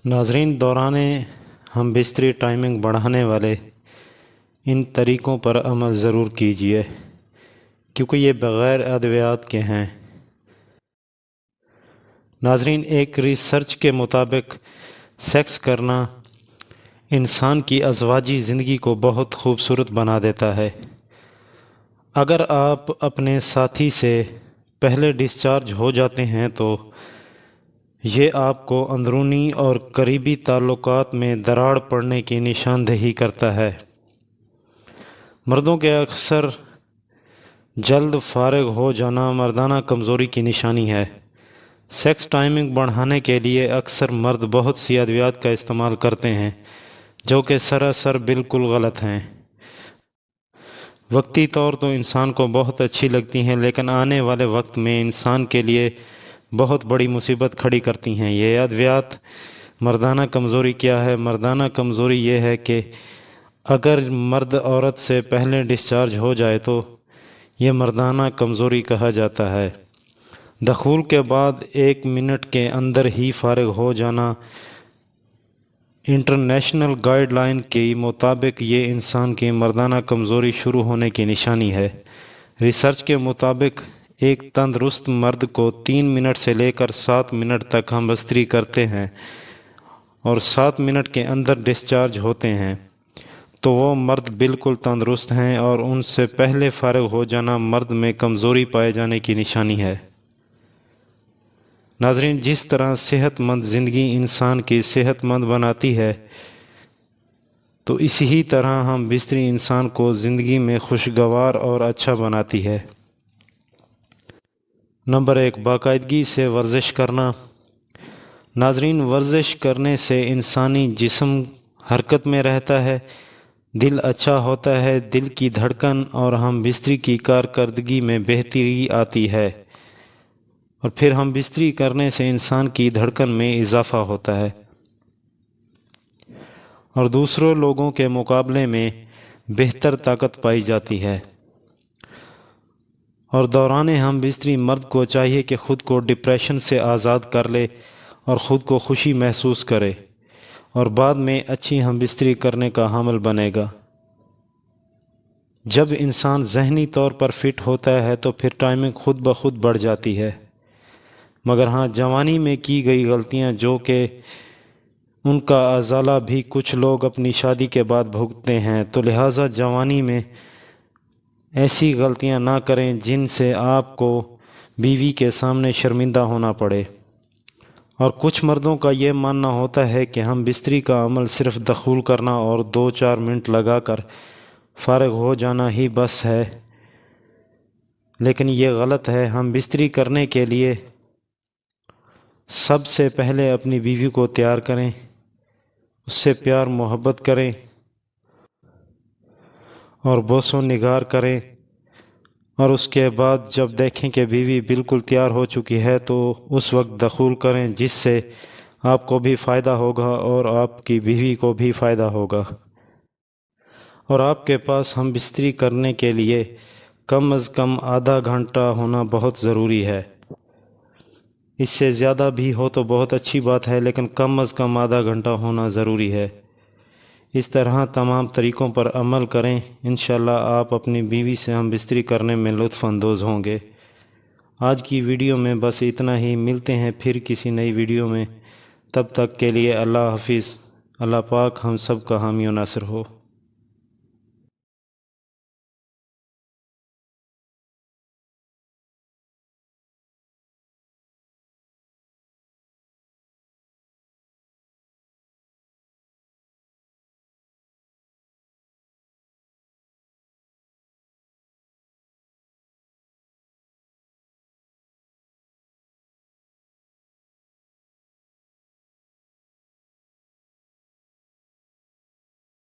ناظرین، دوران ہم بستری ٹائمنگ بڑھانے والے ان طریقوں پر عمل ضرور کیجیے کیونکہ یہ بغیر ادویات کے ہیں۔ ناظرین، ایک ریسرچ کے مطابق سیکس کرنا انسان کی ازواجی زندگی کو بہت خوبصورت بنا دیتا ہے۔ اگر آپ اپنے ساتھی سے پہلے ڈسچارج ہو جاتے ہیں تو یہ آپ کو اندرونی اور قریبی تعلقات میں دراڑ پڑنے کی نشاندہی کرتا ہے۔ مردوں کے اکثر جلد فارغ ہو جانا مردانہ کمزوری کی نشانی ہے۔ سیکس ٹائمنگ بڑھانے کے لیے اکثر مرد بہت سی ادویات کا استعمال کرتے ہیں جو کہ سراسر بالکل غلط ہیں۔ وقتی طور تو انسان کو بہت اچھی لگتی ہیں لیکن آنے والے وقت میں انسان کے لیے بہت بڑی مصیبت کھڑی کرتی ہیں۔ یہ ادویات مردانہ کمزوری کیا ہے؟ مردانہ کمزوری یہ ہے کہ اگر مرد عورت سے پہلے ڈسچارج ہو جائے تو یہ مردانہ کمزوری کہا جاتا ہے۔ دخول کے بعد 1 منٹ کے اندر ہی فارغ ہو جانا انٹرنیشنل گائیڈ لائن کے مطابق یہ انسان کی مردانہ کمزوری شروع ہونے کی نشانی ہے۔ ریسرچ کے مطابق ایک تندرست مرد کو 3 منٹ سے لے کر 7 منٹ تک ہم بستری کرتے ہیں اور 7 منٹ کے اندر ڈسچارج ہوتے ہیں تو وہ مرد بالکل تندرست ہیں، اور ان سے پہلے فارغ ہو جانا مرد میں کمزوری پائے جانے کی نشانی ہے۔ ناظرین، جس طرح صحت مند زندگی انسان کی صحت مند بناتی ہے تو اسی طرح ہم بستری انسان کو زندگی میں خوشگوار اور اچھا بناتی ہے۔ نمبر 1، باقاعدگی سے ورزش کرنا۔ ناظرین، ورزش کرنے سے انسانی جسم حرکت میں رہتا ہے، دل اچھا ہوتا ہے، دل کی دھڑکن اور ہم بستری کی کارکردگی میں بہتری آتی ہے، اور پھر ہم بستری کرنے سے انسان کی دھڑکن میں اضافہ ہوتا ہے اور دوسروں لوگوں کے مقابلے میں بہتر طاقت پائی جاتی ہے۔ اور دوران ہم بستری مرد کو چاہیے کہ خود کو ڈپریشن سے آزاد کر لے اور خود کو خوشی محسوس کرے، اور بعد میں اچھی ہم بستری کرنے کا حامل بنے گا۔ جب انسان ذہنی طور پر فٹ ہوتا ہے تو پھر ٹائمنگ خود بخود بڑھ جاتی ہے۔ مگر ہاں، جوانی میں کی گئی غلطیاں جو کہ ان کا ازالہ بھی کچھ لوگ اپنی شادی کے بعد بھگتتے ہیں، تو لہٰذا جوانی میں ایسی غلطیاں نہ کریں جن سے آپ کو بیوی کے سامنے شرمندہ ہونا پڑے۔ اور کچھ مردوں کا یہ ماننا ہوتا ہے کہ ہم بستری کا عمل صرف دخول کرنا اور 2-4 منٹ لگا کر فارغ ہو جانا ہی بس ہے، لیکن یہ غلط ہے۔ ہم بستری کرنے کے لیے سب سے پہلے اپنی بیوی کو تیار کریں، اس سے پیار محبت کریں اور بوس و نگار کریں، اور اس کے بعد جب دیکھیں کہ بیوی بالکل تیار ہو چکی ہے تو اس وقت دخول کریں، جس سے آپ کو بھی فائدہ ہوگا اور آپ کی بیوی کو بھی فائدہ ہوگا۔ اور آپ کے پاس ہم بستری کرنے کے لیے کم از کم آدھا گھنٹہ ہونا بہت ضروری ہے۔ اس سے زیادہ بھی ہو تو بہت اچھی بات ہے، لیکن کم از کم آدھا گھنٹہ ہونا ضروری ہے۔ اس طرح تمام طریقوں پر عمل کریں، انشاءاللہ آپ اپنی بیوی سے ہم بستری کرنے میں لطف اندوز ہوں گے۔ آج کی ویڈیو میں بس اتنا ہی، ملتے ہیں پھر کسی نئی ویڈیو میں۔ تب تک کے لیے اللہ حافظ۔ اللہ پاک ہم سب کا حامی و ناصر ہو۔